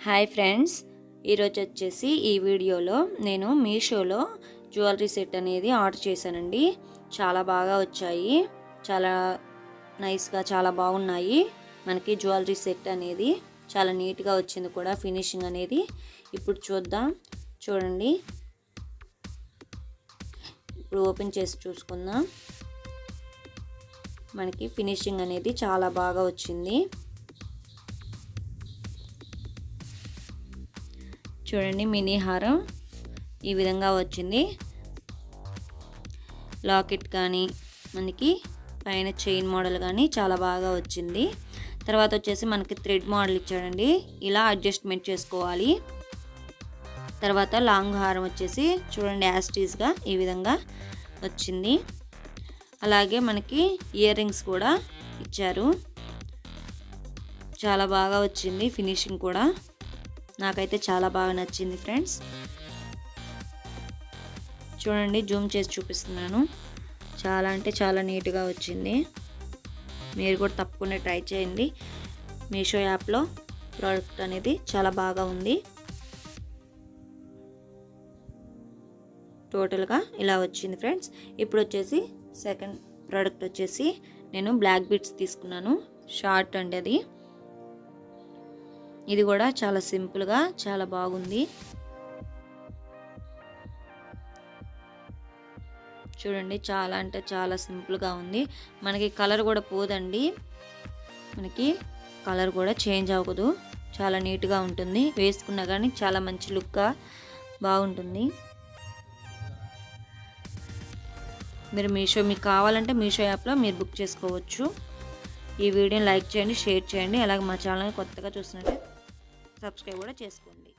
Hi friends, ఈరోజు వచ్చేసి ఈ వీడియోలో నేను మీషోలో జ్యువెలరీ సెట్ అనేది ఆర్డర్ చేశానండి. చాలా బాగా వచ్చాయి, చాలా నైస్గా చాలా బాగున్నాయి. మనకి జ్యువెలరీ సెట్ అనేది చాలా నీట్గా వచ్చింది కూడా, ఫినిషింగ్ అనేది. ఇప్పుడు చూద్దాం, చూడండి. ఇప్పుడు ఓపెన్ చేసి చూసుకుందాం. మనకి ఫినిషింగ్ అనేది చాలా బాగా వచ్చింది. చూడండి, మినీ హారం ఈ విధంగా వచ్చింది. లాకెట్ కానీ మనకి పైన చైన్ మోడల్ కానీ చాలా బాగా వచ్చింది. తర్వాత వచ్చేసి మనకి థ్రెడ్ మోడల్ ఇచ్చాడండి, ఇలా అడ్జస్ట్మెంట్ చేసుకోవాలి. తర్వాత లాంగ్ హారం వచ్చేసి చూడండి, యాస్టీస్గా ఈ విధంగా వచ్చింది. అలాగే మనకి ఇయర్ రింగ్స్ కూడా ఇచ్చారు. చాలా బాగా వచ్చింది ఫినిషింగ్ కూడా, నాకైతే చాలా బాగా నచ్చింది ఫ్రెండ్స్. చూడండి, జూమ్ చేసి చూపిస్తున్నాను. చాలా అంటే చాలా నీట్గా వచ్చింది. మీరు కూడా తప్పకుండా ట్రై చేయండి. మీషో యాప్లో ప్రోడక్ట్ అనేది చాలా బాగా ఉంది. టోటల్గా ఇలా వచ్చింది ఫ్రెండ్స్. ఇప్పుడు వచ్చేసి సెకండ్ ప్రోడక్ట్ వచ్చేసి నేను బ్లాక్ బీడ్స్ తీసుకున్నాను. షార్ట్ అండి అది. ఇది కూడా చాలా సింపుల్గా చాలా బాగుంది. చూడండి, చాలా అంటే చాలా సింపుల్గా ఉంది. మనకి కలర్ కూడా పోదండి, మనకి కలర్ కూడా చేంజ్ అవ్వదు. చాలా నీట్గా ఉంటుంది, వేసుకున్నా కానీ చాలా మంచి లుక్గా బాగుంటుంది. మీరు మీకు కావాలంటే మీషో యాప్లో మీరు బుక్ చేసుకోవచ్చు. ఈ వీడియోని లైక్ చేయండి, షేర్ చేయండి. అలాగే మా ఛానల్ కొత్తగా చూస్తున్నట్టే సబ్స్క్రైబ్ కూడా చేసుకోండి.